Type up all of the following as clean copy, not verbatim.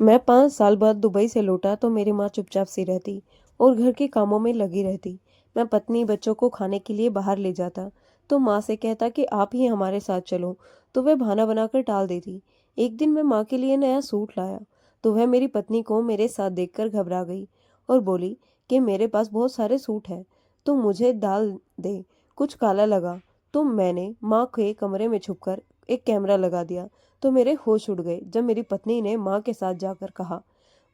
मैं 5 साल बाद दुबई से लौटा तो मेरी माँ चुपचाप सी रहती और घर के कामों में लगी रहती। मैं पत्नी बच्चों को खाने के लिए बाहर ले जाता तो माँ से कहता कि आप ही हमारे साथ चलो, तो वह बहाना बनाकर टाल देती। एक दिन मैं माँ के लिए नया सूट लाया तो वह मेरी पत्नी को मेरे साथ देखकर घबरा गई और बोली कि मेरे पास बहुत सारे सूट हैं, तो मुझे डाल दे, कुछ काला लगा। तो मैंने माँ के कमरे में छुपकर एक कैमरा लगा दिया तो मेरे होश उड़ गए जब मेरी पत्नी ने माँ के साथ जाकर कहा,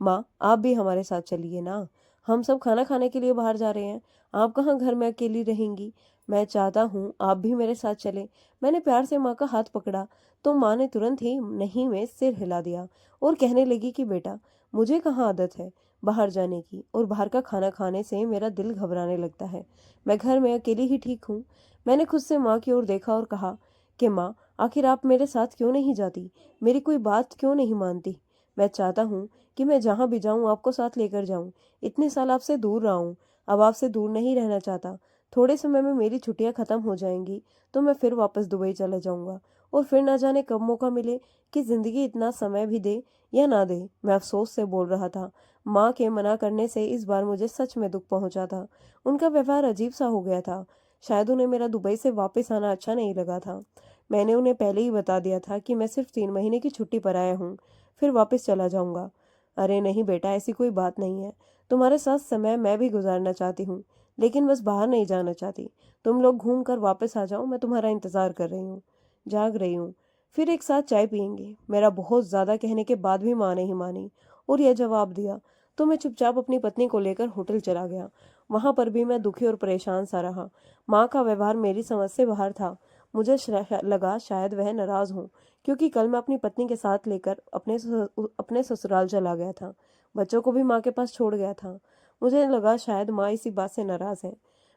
माँ आप भी हमारे साथ चलिए ना, हम सब खाना खाने के लिए बाहर जा रहे हैं, आप कहाँ घर में अकेली रहेंगी। मैं चाहता हूँ आप भी मेरे साथ चले। मैंने प्यार से माँ का हाथ पकड़ा तो माँ ने तुरंत ही नहीं में सिर हिला दिया और कहने लगी कि बेटा, मुझे कहाँ आदत है बाहर जाने की, और बाहर का खाना खाने से मेरा दिल घबराने लगता है। मैं घर में अकेली ही ठीक हूँ। मैंने खुद से माँ की ओर देखा और कहा कि माँ, आखिर आप मेरे साथ क्यों नहीं जाती, मेरी कोई बात क्यों नहीं मानती। मैं चाहता हूँ कि मैं जहाँ भी जाऊँ आपको साथ लेकर जाऊँ। इतने साल आपसे दूर रहा हूँ, अब आपसे दूर नहीं रहना चाहता। थोड़े समय में मेरी छुट्टियाँ खत्म हो जाएंगी तो मैं फिर वापस दुबई चला जाऊँगा, और फिर ना जाने कब मौका मिले कि ज़िंदगी इतना समय भी दे या ना दे। मैं अफसोस से बोल रहा था। माँ के मना करने से इस बार मुझे सच में दुख पहुंचा था। उनका व्यवहार अजीब सा हो गया था। शायद उन्हें मेरा दुबई से वापस आना अच्छा नहीं लगा था। मैंने उन्हें पहले ही बता दिया था कि मैं सिर्फ 3 महीने की छुट्टी पर आया हूँ, फिर वापस चला जाऊंगा। अरे नहीं बेटा, ऐसी कोई बात नहीं है। तुम्हारे साथ समय मैं भी गुजारना चाहती हूँ, लेकिन बस बाहर नहीं जाना चाहती। तुम लोग घूम कर वापस आ जाओ, मैं तुम्हारा इंतजार कर रही हूँ, जाग रही हूँ। फिर एक साथ चाय पियेंगे। मेरा बहुत ज्यादा कहने के बाद भी माँ नहीं मानी और यह जवाब दिया तो मैं चुपचाप अपनी पत्नी को लेकर होटल चला गया। वहां पर भी मैं दुखी और परेशान सा रहा। माँ का व्यवहार मेरी समझ से बाहर था। मुझे लगा शायद वह नाराज हो, क्योंकि कल मैं अपनी पत्नी के साथ लेकर अपने ससुराल चला गया था। बच्चों को भी माँ के पास छोड़ गया था। मुझे लगा शायद माँ इसी बात से नाराज है।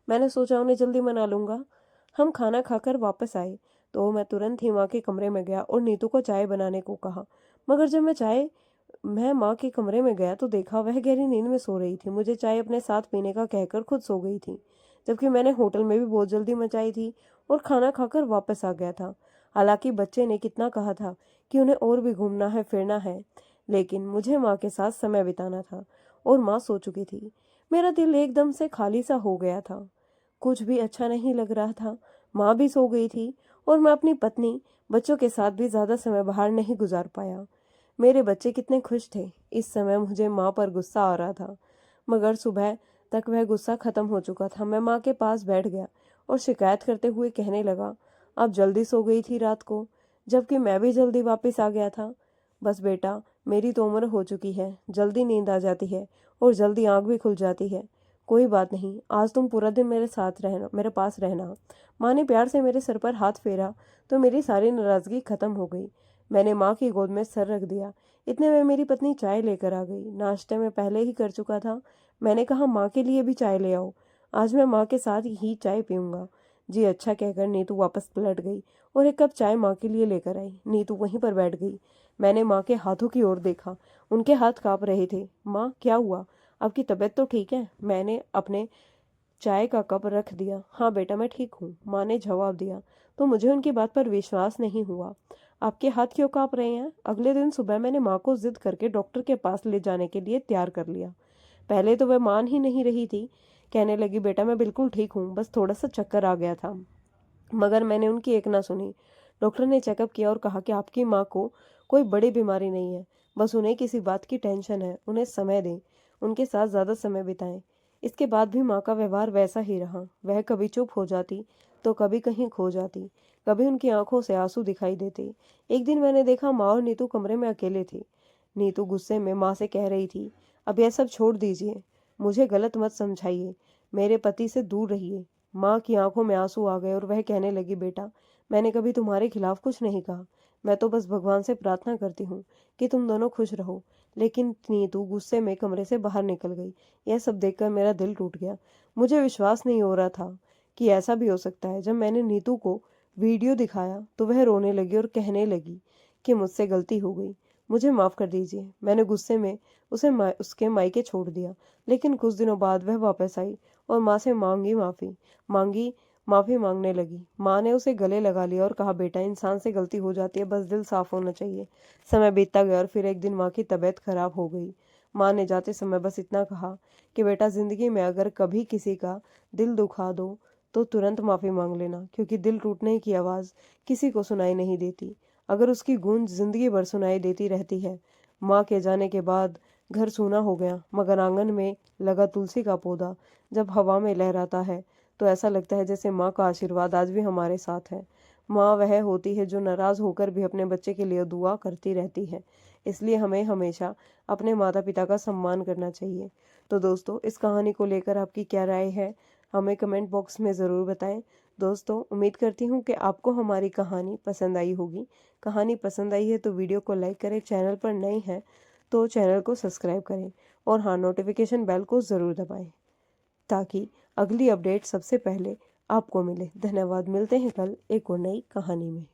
मैंने सोचा उन्हें जल्दी मना लूंगा। हम खाना खाकर वापस आए तो मैं तुरंत ही माँ के कमरे में गया और नीतू को चाय बनाने को कहा। मगर जब मैं माँ के कमरे में गया तो देखा वह गहरी नींद में सो रही थी। मुझे चाय अपने साथ पीने का कहकर खुद सो गई थी, जबकि मैंने होटल में भी बहुत जल्दी मचाई थी और खाना खाकर वापस आ गया था। हालांकि बच्चे ने कितना कहा था कि उन्हें और भी घूमना है फिरना है, लेकिन मुझे माँ के साथ समय बिताना था और माँ सो चुकी थी। मेरा दिल एकदम से खाली सा हो गया था। कुछ भी अच्छा नहीं लग रहा था। माँ भी सो गई थी और मैं अपनी पत्नी बच्चों के साथ भी ज्यादा समय बाहर नहीं गुजार पाया। मेरे बच्चे कितने खुश थे। इस समय मुझे माँ पर गुस्सा आ रहा था, मगर सुबह तक वह गुस्सा खत्म हो चुका था। मैं माँ के पास बैठ गया और शिकायत करते हुए कहने लगा, आप जल्दी सो गई थी रात को, जबकि मैं भी जल्दी वापस आ गया था। बस बेटा, मेरी तो उम्र हो चुकी है, जल्दी नींद आ जाती है और जल्दी आंख भी खुल जाती है। कोई बात नहीं, आज तुम पूरा दिन मेरे पास रहना। माँ ने प्यार से मेरे सर पर हाथ फेरा तो मेरी सारी नाराजगी खत्म हो गई। मैंने माँ की गोद में सर रख दिया। इतने में मेरी पत्नी चाय लेकर आ गई। नाश्ते में पहले ही कर चुका था। मैंने कहा, माँ के लिए भी चाय ले आओ, आज मैं माँ के साथ ही चाय पीऊंगा। जी अच्छा कहकर नीतू वापस पलट गई और एक कप चाय माँ के लिए लेकर आई। नीतू वहीं पर बैठ गई। मैंने माँ के हाथों की ओर देखा। उनके हाथ कांप रहे थे। माँ, क्या हुआ, आपकी तबीयत तो ठीक है? मैंने अपने चाय का कप रख दिया। हाँ बेटा, मैं ठीक हूँ, माँ ने जवाब दिया। तो मुझे उनकी बात पर विश्वास नहीं हुआ। आपके हाथ क्यों कांप रहे हैं? अगले दिन सुबह मैंने माँ को जिद करके डॉक्टर के पास ले जाने के लिए तैयार कर लिया। पहले तो वह मान ही नहीं रही थी। कहने लगी, बेटा मैं बिल्कुल ठीक हूँ, बस थोड़ा सा चक्कर आ गया था। मगर मैंने उनकी एक ना सुनी। डॉक्टर ने चेकअप किया और कहा कि आपकी माँ को कोई बड़ी बीमारी नहीं है, बस उन्हें किसी बात की टेंशन है। उन्हें समय दें, उनके साथ ज़्यादा समय बिताएं। इसके बाद भी माँ का व्यवहार वैसा ही रहा। वह कभी चुप हो जाती तो कभी कहीं खो जाती, कभी उनकी आंखों से आंसू दिखाई देते। एक दिन मैंने देखा माँ और नीतू कमरे में अकेले थे। नीतू गुस्से में माँ से कह रही थी, अब यह सब छोड़ दीजिए, मुझे गलत मत समझाइए, मेरे पति से दूर रहिए। माँ की आंखों में आंसू आ गए और वह कहने लगी, बेटा मैंने कभी तुम्हारे खिलाफ कुछ नहीं कहा, मैं तो बस भगवान से प्रार्थना करती हूँ कि तुम दोनों खुश रहो। लेकिन नीतू गुस्से में कमरे से बाहर निकल गई। यह सब देखकर मेरा दिल टूट गया। मुझे विश्वास नहीं हो रहा था कि ऐसा भी हो सकता है। जब मैंने नीतू को वीडियो दिखाया तो वह रोने लगी और कहने लगी कि मुझसे गलती हो गई, मुझे माफ़ कर दीजिए। मैंने गुस्से में उसके मायके छोड़ दिया। लेकिन कुछ दिनों बाद वह वापस आई और माँ से मांगी माफ़ी मांगी माफ़ी मांगने लगी। माँ ने उसे गले लगा लिया और कहा, बेटा इंसान से गलती हो जाती है, बस दिल साफ होना चाहिए। समय बीतता गया और फिर एक दिन माँ की तबीयत खराब हो गई। माँ ने जाते समय बस इतना कहा कि बेटा ज़िंदगी में अगर कभी किसी का दिल दुखा दो तो तुरंत माफ़ी मांग लेना, क्योंकि दिल टूटने की आवाज़ किसी को सुनाई नहीं देती, अगर उसकी गूंज ज़िंदगी भर सुनाई देती रहती है। माँ के जाने के बाद घर सूना हो गया, मगर आंगन में लगा तुलसी का पौधा जब हवा में लहराता है तो ऐसा लगता है जैसे माँ का आशीर्वाद आज भी हमारे साथ है। माँ वह होती है जो नाराज़ होकर भी अपने बच्चे के लिए दुआ करती रहती है। इसलिए हमें हमेशा अपने माता पिता का सम्मान करना चाहिए। तो दोस्तों, इस कहानी को लेकर आपकी क्या राय है, हमें कमेंट बॉक्स में ज़रूर बताएं। दोस्तों, उम्मीद करती हूँ कि आपको हमारी कहानी पसंद आई होगी। कहानी पसंद आई है तो वीडियो को लाइक करें, चैनल पर नए हैं तो चैनल को सब्सक्राइब करें और हाँ, नोटिफिकेशन बेल को ज़रूर दबाएं ताकि अगली अपडेट सबसे पहले आपको मिले। धन्यवाद। मिलते हैं कल एक और नई कहानी में।